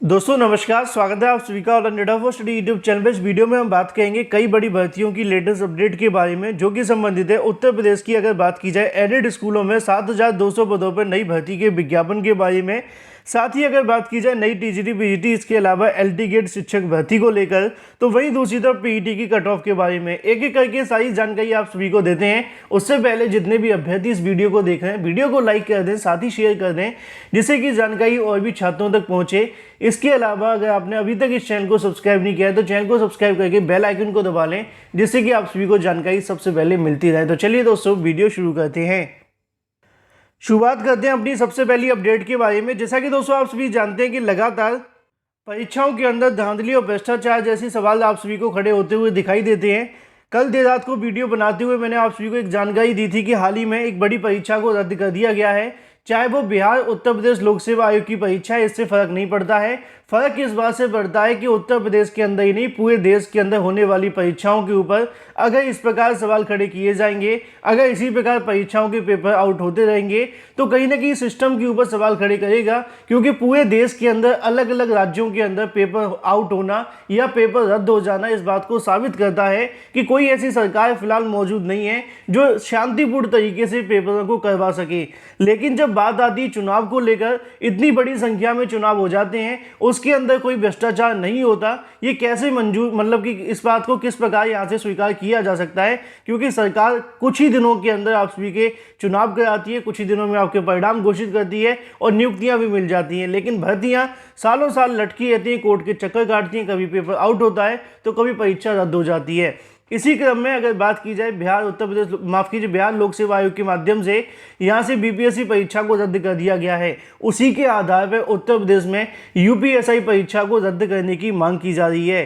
दोस्तों नमस्कार, स्वागत है आप सभी का और net of study YouTube channel पे। इस वीडियो में हम बात करेंगे कई बड़ी भर्तियों की लेटेस्ट अपडेट के बारे में जो कि संबंधित है उत्तर प्रदेश की। अगर बात की जाए एडेड स्कूलों में 7200 पदों पर नई भर्ती के विज्ञापन के बारे में, साथ ही अगर बात की जाए नई टीजीटी पीजीटी इसके अलावा एलटी गेट शिक्षक भर्ती को लेकर, तो वहीं दूसरी तरफ पीईटी की कट ऑफ के बारे में एक एक करके सारी जानकारी आप सभी को देते हैं। उससे पहले जितने भी अभ्यर्थी इस वीडियो को देख रहे हैं, वीडियो को लाइक कर दें, साथ ही शेयर कर दें जिससे कि जानकारी और भी छात्रों तक पहुंचे। इसके अलावा अगर आपने अभी तक इस चैनल को सब्सक्राइब नहीं किया है तो चैनल को सब्सक्राइब करके बेल आइकन को दबा लें जिससे कि आप सभी को जानकारी सबसे पहले मिलती रहे। तो चलिए दोस्तों वीडियो शुरू करते हैं। शुरुआत करते हैं अपनी सबसे पहली अपडेट के बारे में। जैसा कि दोस्तों आप सभी जानते हैं कि लगातार परीक्षाओं के अंदर धांधली और भ्रष्टाचार जैसे सवाल आप सभी को खड़े होते हुए दिखाई देते हैं। कल देर रात को वीडियो बनाते हुए मैंने आप सभी को एक जानकारी दी थी कि हाल ही में एक बड़ी परीक्षा को रद्द कर दिया गया है, चाहे वो बिहार उत्तर प्रदेश लोक सेवा आयोग की परीक्षा है। इससे फर्क नहीं पड़ता है। फर्क इस बात से पड़ता है कि उत्तर प्रदेश के अंदर ही नहीं पूरे देश के अंदर होने वाली परीक्षाओं के ऊपर अगर इस प्रकार सवाल खड़े किए जाएंगे, अगर इसी प्रकार परीक्षाओं के पेपर आउट होते रहेंगे तो कहीं ना कहीं सिस्टम के ऊपर सवाल खड़े करेगा। क्योंकि पूरे देश के अंदर अलग अलग राज्यों के अंदर पेपर आउट होना या पेपर रद्द हो जाना इस बात को साबित करता है कि कोई ऐसी सरकार फिलहाल मौजूद नहीं है जो शांतिपूर्ण तरीके से पेपरों को करवा सके। लेकिन जब बात आती है चुनाव को लेकर, इतनी बड़ी संख्या में चुनाव हो जाते हैं, उसके अंदर कोई भ्रष्टाचार नहीं होता, ये कैसे मंजूर, मतलब कि इस बात को किस प्रकार यहां से स्वीकार किया जा सकता है? क्योंकि सरकार कुछ ही दिनों के अंदर आप सभी के चुनाव कराती है, कुछ ही दिनों में आपके परिणाम घोषित करती है और नियुक्तियां भी मिल जाती हैं। लेकिन भर्तियां सालों साल लटकी रहती हैं, कोर्ट के चक्कर काटती हैं, कभी पेपर आउट होता है तो कभी परीक्षा रद्द हो जाती है। इसी क्रम में अगर बात की जाए बिहार बिहार लोक सेवा आयोग के माध्यम से यहाँ से बीपीएससी परीक्षा को रद्द कर दिया गया है। उसी के आधार पर उत्तर प्रदेश में यूपीएसआई परीक्षा को रद्द करने की मांग की जा रही है।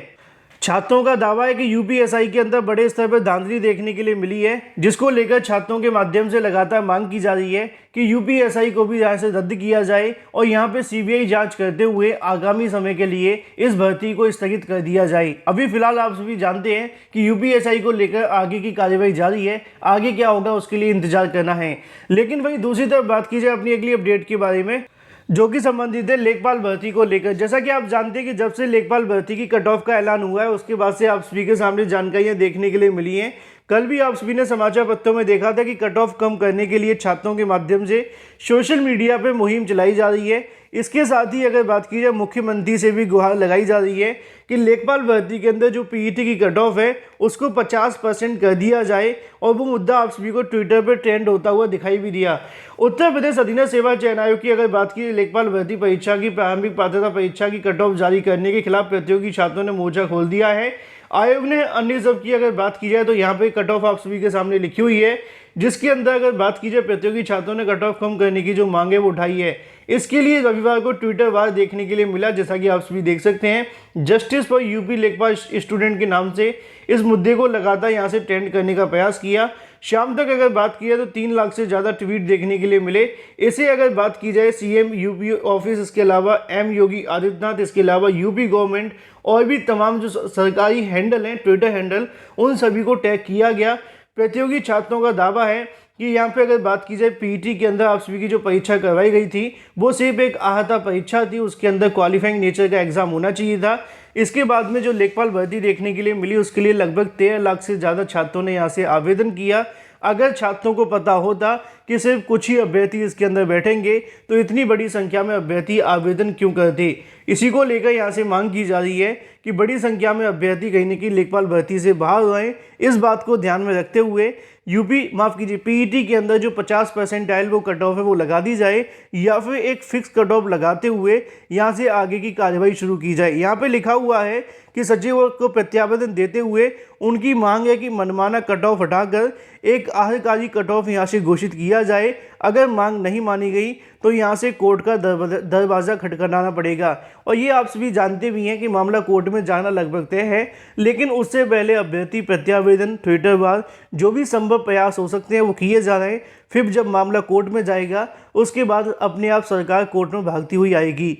छात्रों का दावा है कि यूपीएसआई के अंदर बड़े स्तर पर धांधली देखने के लिए मिली है, जिसको लेकर छात्रों के माध्यम से लगातार मांग की जा रही है कि यूपीएसआई को भी यहाँ से रद्द किया जाए और यहाँ पे सीबीआई जांच करते हुए आगामी समय के लिए इस भर्ती को स्थगित कर दिया जाए। अभी फिलहाल आप सभी जानते हैं कि यूपीएसआई को लेकर आगे की कार्यवाही जारी है, आगे क्या होगा उसके लिए इंतजार करना है। लेकिन वहीं दूसरी तरफ बात की जाए अपनी अगली अपडेट के बारे में जो कि संबंधित है लेखपाल भर्ती को लेकर। जैसा कि आप जानते हैं कि जब से लेखपाल भर्ती की कट ऑफ का ऐलान हुआ है उसके बाद से आप सभी के सामने जानकारियां देखने के लिए मिली हैं। कल भी आप सभी ने समाचार पत्रों में देखा था कि कट ऑफ कम करने के लिए छात्रों के माध्यम से सोशल मीडिया पर मुहिम चलाई जा रही है। इसके साथ ही अगर बात की जाए मुख्यमंत्री से भी गुहार लगाई जा रही है कि लेखपाल भर्ती के अंदर जो पीईटी की कट ऑफ है उसको 50% कर दिया जाए। और वो मुद्दा आप सभी को ट्विटर पर ट्रेंड होता हुआ दिखाई भी दिया। उत्तर प्रदेश अधीनस्थ सेवा चयन आयोग की अगर बात की लेखपाल भर्ती परीक्षा की प्रारंभिक पात्रता परीक्षा की कट ऑफ जारी करने के खिलाफ प्रतियोगी छात्रों ने मोर्चा खोल दिया है। आयोग ने अन्य सब की अगर बात की जाए तो यहाँ पे कट ऑफ आप सभी के सामने लिखी हुई है, जिसके अंदर अगर बात की जाए प्रतियोगी छात्रों ने कट ऑफ कम करने की जो मांगे वो उठाई है। इसके लिए रविवार को ट्विटर वार देखने के लिए मिला, जैसा कि आप सभी देख सकते हैं। जस्टिस फॉर यूपी लेखपाल स्टूडेंट के नाम से इस मुद्दे को लगातार यहाँ से ट्रेंड करने का प्रयास किया। शाम तक अगर बात की जाए तो 3 लाख से ज़्यादा ट्वीट देखने के लिए मिले। इसे अगर बात की जाए सीएम यूपी ऑफिस, इसके अलावा एम योगी आदित्यनाथ, इसके अलावा यूपी गवर्नमेंट और भी तमाम जो सरकारी हैंडल हैं, ट्विटर हैंडल, उन सभी को टैग किया गया। प्रतियोगी छात्रों का दावा है कि यहाँ पे अगर बात की जाए पीईटी के अंदर आप सभी की जो परीक्षा करवाई गई थी वो सिर्फ एक आहता परीक्षा थी, उसके अंदर क्वालिफाइंग नेचर का एग्जाम होना चाहिए था। इसके बाद में जो लेखपाल भर्ती देखने के लिए मिली उसके लिए लगभग 13 लाख से ज़्यादा छात्रों ने यहाँ से आवेदन किया। अगर छात्रों को पता होता कि सिर्फ कुछ ही अभ्यर्थी इसके अंदर बैठेंगे तो इतनी बड़ी संख्या में अभ्यर्थी आवेदन क्यों करते। इसी को लेकर यहाँ से मांग की जा रही है कि बड़ी संख्या में अभ्यर्थी कहीं न कहीं लेखपाल भर्ती से बाहर रहें। इस बात को ध्यान में रखते हुए पीईटी के अंदर जो 50% वो कट ऑफ है वो लगा दी जाए या फिर एक फिक्स कट ऑफ लगाते हुए यहाँ से आगे की कार्यवाही शुरू की जाए। यहाँ पे लिखा हुआ है कि सचिवों को प्रत्यावेदन देते हुए उनकी मांग है कि मनमाना कट ऑफ हटाकर एक आखिरकारी कट ऑफ यहाँ से घोषित किया जाए। अगर मांग नहीं मानी गई तो यहाँ से कोर्ट का दरवाज़ा खटखटाना पड़ेगा। और ये आप सभी जानते भी हैं कि मामला कोर्ट में जाना लगभग तय है, लेकिन उससे पहले अभ्यर्थी प्रत्यावेदन, ट्विटर वार, जो भी संभव प्रयास हो सकते हैं वो किए जा रहे हैं। फिर जब मामला कोर्ट में जाएगा उसके बाद अपने आप सरकार कोर्ट में भागती हुई आएगी।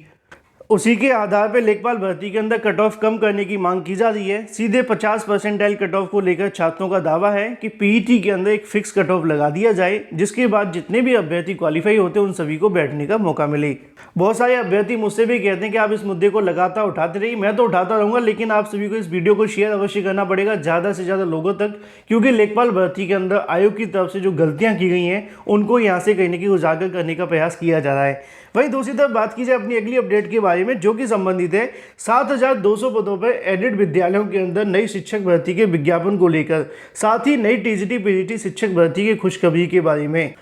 उसी के आधार पर लेखपाल भर्ती के अंदर कट ऑफ कम करने की मांग की जा रही है। सीधे 50 परसेंटाइल कट ऑफ को लेकर छात्रों का दावा है कि पीईटी के अंदर एक फिक्स कट ऑफ लगा दिया जाए, जिसके बाद जितने भी अभ्यर्थी क्वालिफाई होते हैं उन सभी को बैठने का मौका मिले। बहुत सारे अभ्यर्थी मुझसे भी कहते हैं कि आप इस मुद्दे को लगातार उठाते रहिए। मैं तो उठाता रहूंगा, लेकिन आप सभी को इस वीडियो को शेयर अवश्य करना पड़ेगा ज़्यादा से ज़्यादा लोगों तक, क्योंकि लेखपाल भर्ती के अंदर आयोग की तरफ से जो गलतियाँ की गई हैं उनको यहाँ से कहीं ना कहीं उजागर करने का प्रयास किया जा रहा है। वहीं दूसरी तरफ बात की जाए अपनी अगली अपडेट के बारे में, जो कि संबंधित है 7200 पदों पर एडेड विद्यालयों के अंदर नई शिक्षक भर्ती के विज्ञापन को लेकर, साथ ही नई टीजीटी पीजीटी शिक्षक भर्ती की खुशखबरी के बारे में।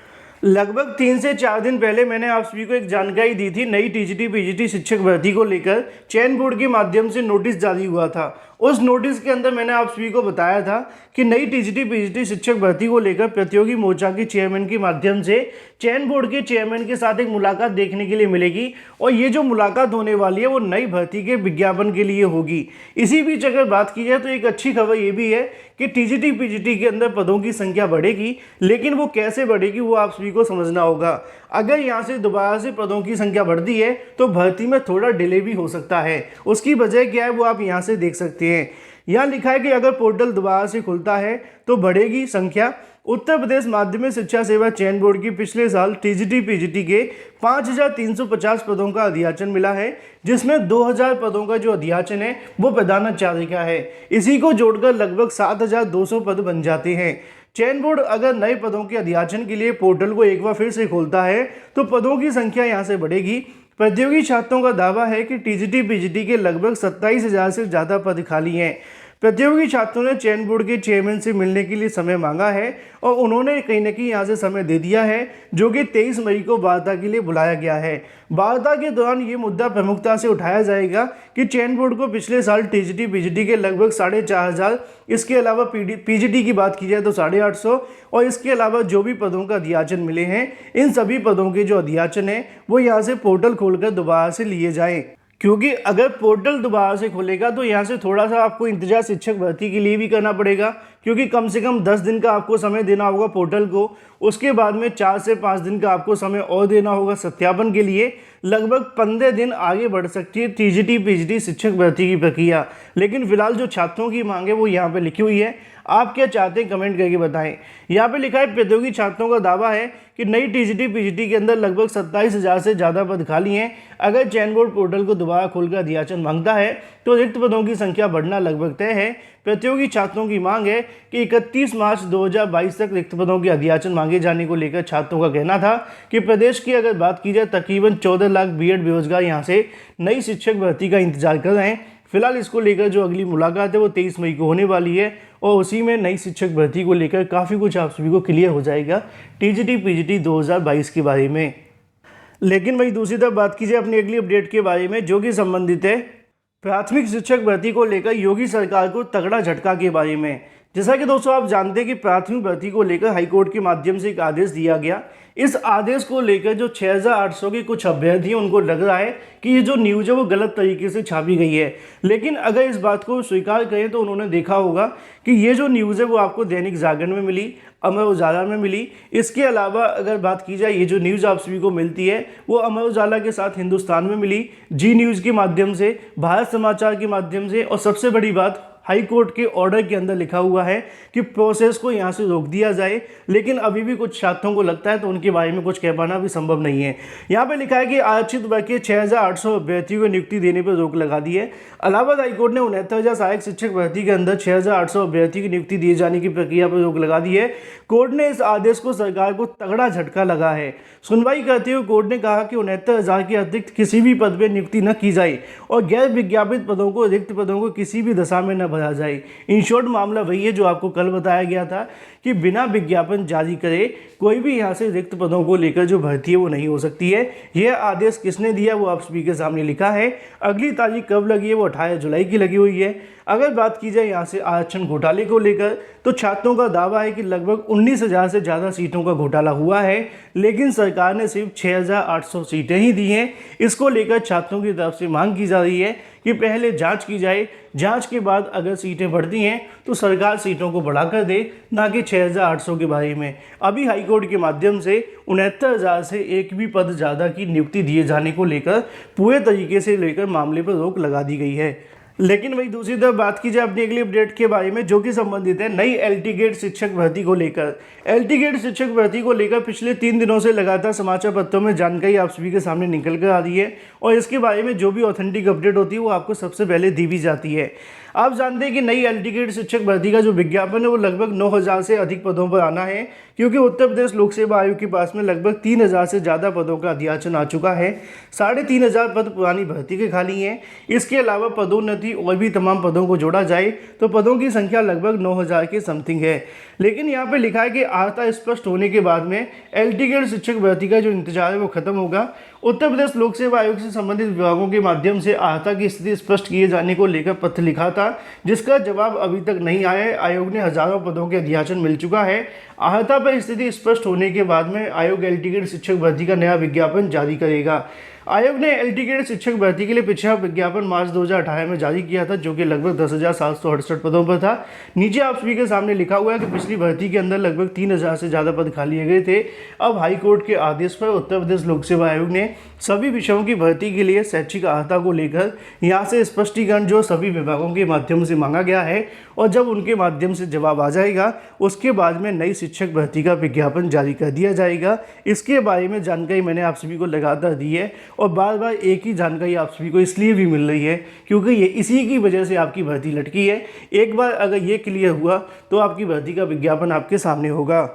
लगभग 3 से 4 दिन पहले मैंने आप सभी को एक जानकारी दी थी नई टीजीटी पीजीटी शिक्षक भर्ती को लेकर चयन बोर्ड के माध्यम से नोटिस जारी हुआ था। उस नोटिस के अंदर मैंने आप सभी को बताया था कि नई टीजीटी पीजीटी शिक्षक भर्ती को लेकर प्रतियोगी मोर्चा के चेयरमैन के माध्यम से चयन बोर्ड के चेयरमैन के साथ एक मुलाकात देखने के लिए मिलेगी, और ये जो मुलाकात होने वाली है वो नई भर्ती के विज्ञापन के लिए होगी। इसी बीच अगर बात की जाए तो एक अच्छी खबर ये भी है कि टीजीटी पीजीटी के अंदर पदों की संख्या बढ़ेगी, लेकिन वो कैसे बढ़ेगी वो आप सभी को समझना होगा। अगर यहाँ से दोबारा से पदों की संख्या बढ़ती है तो भर्ती में थोड़ा डिले भी हो सकता है। उसकी वजह क्या है वो आप यहाँ से देख सकते हैं। यहाँ लिखा है कि अगर पोर्टल दोबारा से खुलता है तो बढ़ेगी संख्या। उत्तर प्रदेश माध्यमिक शिक्षा सेवा चयन बोर्ड की पिछले साल टीजीटी पीजीटी के 5350 पदों का अध्याचन मिला है, जिसमें 2000 पदों का जो अध्याचन है वो प्रधानाचार्य का है। इसी को जोड़कर लगभग 7200 पद बन जाते हैं। चयन बोर्ड अगर नए पदों के अध्याचन के लिए पोर्टल को एक बार फिर से खोलता है तो पदों की संख्या यहाँ से बढ़ेगी। प्रतियोगी छात्रों का दावा है कि टीजीटी पीजीटी के लगभग 27,000 से ज़्यादा पद खाली हैं। प्रतियोगी छात्रों ने चयन बोर्ड के चेयरमैन से मिलने के लिए समय मांगा है, और उन्होंने कहीं ना कहीं यहाँ से समय दे दिया है, जो कि 23 मई को वार्ता के लिए बुलाया गया है। वार्ता के दौरान ये मुद्दा प्रमुखता से उठाया जाएगा कि चयन बोर्ड को पिछले साल टीजीटी पीजीटी के लगभग 4,500, इसके अलावा पीजीटी की बात की जाए तो 850, और इसके अलावा जो भी पदों का अध्याचन मिले हैं इन सभी पदों के जो अध्याचन है वो यहाँ से पोर्टल खोलकर दोबारा से लिए जाएँ। क्योंकि अगर पोर्टल दोबारा से खुलेगा तो यहाँ से थोड़ा सा आपको इंतजार शिक्षक भर्ती के लिए भी करना पड़ेगा, क्योंकि कम से कम 10 दिन का आपको समय देना होगा पोर्टल को। उसके बाद में 4 से 5 दिन का आपको समय और देना होगा सत्यापन के लिए। लगभग 15 दिन आगे बढ़ सकती है टीजीटी पीजीटी शिक्षक भर्ती की प्रक्रिया। लेकिन फिलहाल जो छात्रों की मांग है वो यहाँ पे लिखी हुई है। आप क्या चाहते हैं कमेंट करके बताएं। यहाँ पे लिखा है प्रतियोगी छात्रों का दावा है कि नई टीजीटी पीजीटी के अंदर लगभग 27,000 से ज़्यादा पद खाली हैं। अगर चयन बोर्ड पोर्टल को दोबारा खोलकर अध्याचन मांगता है तो रिक्त पदों की संख्या बढ़ना लगभग तय है। प्रतियोगी छात्रों की मांग है कि 31 मार्च 2022 तक रिक्त पदों के अध्याचन मांगे जाने को लेकर छात्रों का कहना था कि प्रदेश की अगर बात की जाए तकरीबन 14 लाख बीएड बेरोजगार यहाँ से नई शिक्षक भर्ती का इंतजार कर रहे हैं। फिलहाल इसको लेकर जो अगली मुलाकात है वो 23 मई को होने वाली है, और उसी में नई शिक्षक भर्ती को लेकर काफ़ी कुछ आप सभी को क्लियर हो जाएगा टीजीटी पीजीटी 2022 के बारे में। लेकिन वही दूसरी तरफ बात कीजिए अपनी अगली अपडेट के बारे में, जो कि संबंधित है प्राथमिक शिक्षक भर्ती को लेकर योगी सरकार को तगड़ा झटका के बारे में। जैसा कि दोस्तों आप जानते हैं कि प्राथमिक भर्ती को लेकर हाईकोर्ट के माध्यम से एक आदेश दिया गया। इस आदेश को लेकर जो 6,800 के कुछ अभ्यर्थी हैं उनको लग रहा है कि ये जो न्यूज़ है वो गलत तरीके से छापी गई है। लेकिन अगर इस बात को स्वीकार करें तो उन्होंने देखा होगा कि ये जो न्यूज़ है वो आपको दैनिक जागरण में मिली, अमर उजाला में मिली। इसके अलावा अगर बात की जाए ये जो न्यूज़ आप सभी को मिलती है वो अमर उजाला के साथ हिंदुस्तान में मिली, जी न्यूज़ के माध्यम से, भारत समाचार के माध्यम से, और सबसे बड़ी बात हाई कोर्ट के ऑर्डर के अंदर लिखा हुआ है कि प्रोसेस को यहाँ से रोक दिया जाए। लेकिन अभी भी कुछ छात्रों को लगता है तो उनके बारे में कुछ कह पाना भी संभव नहीं है। यहाँ पे लिखा है कि आरक्षित वर्ग के 6,800 अभ्यर्थियों को नियुक्ति देने पर रोक लगा दी है। इलाहाबाद हाईकोर्ट ने 69,000 सहायक शिक्षक भर्ती के अंदर 6,800 अभ्यर्थी की नियुक्ति दिए जाने की प्रक्रिया पर रोक लगा दी है। कोर्ट ने इस आदेश को सरकार को तगड़ा झटका लगा है। सुनवाई करते हुए कोर्ट ने कहा कि 69,000 के अतिरिक्त किसी भी पद पर नियुक्ति न की जाए और गैर विज्ञापित पदों को, रिक्त पदों को किसी भी दशा में न भरा जाए। इन शॉर्ट मामला वही है जो आपको कल बताया गया था कि बिना विज्ञापन जारी करे कोई भी यहाँ से रिक्त पदों को लेकर जो भर्ती है वो नहीं हो सकती है। यह आदेश किसने दिया वो आप सभी के सामने लिखा है। अगली तारीख कब लगी है वो 18 जुलाई की लगी हुई है। अगर बात की जाए यहाँ से आरक्षण घोटाले को लेकर, तो छात्रों का दावा है कि लगभग 19,000 से ज़्यादा सीटों का घोटाला हुआ है, लेकिन सरकार ने सिर्फ 6,800 सीटें ही दी हैं। इसको लेकर छात्रों की तरफ से मांग की जा रही है कि पहले जांच की जाए, जांच के बाद अगर सीटें बढ़ती हैं तो सरकार सीटों को बढ़ाकर दे, ना कि 6,800 के बारे में। अभी हाईकोर्ट के माध्यम से 69,000 से एक भी पद ज़्यादा की नियुक्ति दिए जाने को लेकर पूरे तरीके से लेकर मामले पर रोक लगा दी गई है। लेकिन वही दूसरी तरफ बात की जाए अपनी अगली अपडेट के बारे में, जो कि संबंधित है नई एलटी गेट शिक्षक भर्ती को लेकर। एलटी गेट शिक्षक भर्ती को लेकर पिछले 3 दिनों से लगातार समाचार पत्रों में जानकारी आप सभी के सामने निकल कर आ रही है, और इसके बारे में जो भी ऑथेंटिक अपडेट होती है वो आपको सबसे पहले दी भी जाती है। आप जानते हैं कि नई एलटी गेट शिक्षक भर्ती का जो विज्ञापन है वो लगभग 9,000 से अधिक पदों पर आना है, क्योंकि उत्तर प्रदेश लोक सेवा आयोग के पास में लगभग 3,000 से ज़्यादा पदों का अध्याचन आ चुका है। 3,500 पद पुरानी भर्ती के खाली हैं। इसके अलावा पदोन्नति और भी तमाम पदों को जोड़ा जाए तो पदों की संख्या लगभग 9,000 के समथिंग है। लेकिन यहाँ पे लिखा है कि अर्हता स्पष्ट होने के बाद में एलटी गेट शिक्षक भर्ती का जो इंतजार है वो खत्म होगा। उत्तर प्रदेश लोक सेवा आयोग से संबंधित विभागों के माध्यम से अर्हता की स्थिति स्पष्ट किए जाने को लेकर पत्र लिखा था, जिसका जवाब अभी तक नहीं आया है। आयोग ने हजारों पदों के अध्याचन मिल चुका है। अर्हता पर स्थिति स्पष्ट होने के बाद में आयोग एलटी गेट शिक्षक भर्ती का नया विज्ञापन जारी करेगा। आयोग ने एलटी गेट शिक्षक भर्ती के लिए पिछला विज्ञापन मार्च 2018 में जारी किया था, जो कि लगभग 10,768 पदों पर था। नीचे आप सभी के सामने लिखा हुआ है कि पिछली भर्ती के अंदर लगभग 3,000 से ज़्यादा पद खाली गए थे। अब हाईकोर्ट के आदेश पर उत्तर प्रदेश लोक सेवा आयोग ने सभी विषयों की भर्ती के लिए शैक्षिक अर्हता को लेकर यहाँ से स्पष्टीकरण जो सभी विभागों के माध्यम से मांगा गया है, और जब उनके माध्यम से जवाब आ जाएगा उसके बाद में नई शिक्षक भर्ती का विज्ञापन जारी कर दिया जाएगा। इसके बारे में जानकारी मैंने आप सभी को लगातार दी है, और बार बार एक ही जानकारी आप सभी को इसलिए भी मिल रही है क्योंकि ये इसी की वजह से आपकी भर्ती लटकी है। एक बार अगर ये क्लियर हुआ तो आपकी भर्ती का विज्ञापन आपके सामने होगा।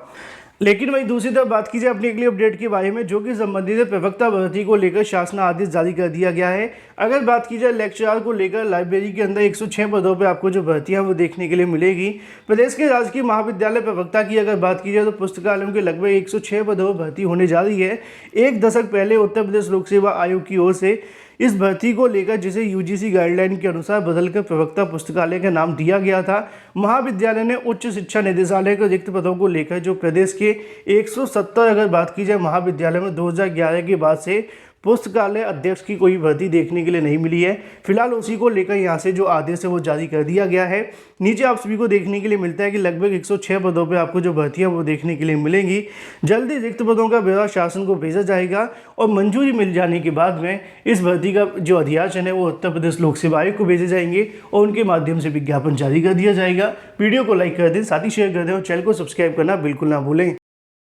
लेकिन वही दूसरी तरफ बात की जाए अपनी अगली अपडेट के बारे में, जो कि संबंधित है प्रवक्ता भर्ती को लेकर शासन आदेश जारी कर दिया गया है। अगर बात की जाए लेक्चरर को लेकर, लाइब्रेरी के अंदर 106 पदों पर आपको जो भर्तियां वो देखने के लिए मिलेगी। प्रदेश के राजकीय महाविद्यालय प्रवक्ता की अगर बात की जाए तो पुस्तकालयों के लगभग 106 पदों पर भर्ती होने जा रही है। एक दशक पहले उत्तर प्रदेश लोक सेवा आयोग की ओर से इस भर्ती को लेकर, जिसे यूजीसी गाइडलाइन के अनुसार बदलकर प्रवक्ता पुस्तकालय का नाम दिया गया था, महाविद्यालय ने उच्च शिक्षा निदेशालय के रिक्त पदों को लेकर जो प्रदेश के 170 अगर बात की जाए महाविद्यालय में 2011 के बाद से पुस्तकालय अध्यक्ष की कोई भर्ती देखने के लिए नहीं मिली है। फिलहाल उसी को लेकर यहाँ से जो आदेश है वो जारी कर दिया गया है। नीचे आप सभी को देखने के लिए मिलता है कि लगभग 106 पदों पे आपको जो भर्तियाँ वो देखने के लिए मिलेंगी। जल्दी रिक्त पदों का ब्यौरा शासन को भेजा जाएगा, और मंजूरी मिल जाने के बाद में इस भर्ती का जो अध्याचन है वो उत्तर प्रदेश लोक सेवा आयोग को भेजे जाएंगे, और उनके माध्यम से विज्ञापन जारी कर दिया जाएगा। वीडियो को लाइक कर दें, साथ ही शेयर कर दें, और चैनल को सब्सक्राइब करना बिल्कुल ना भूलें।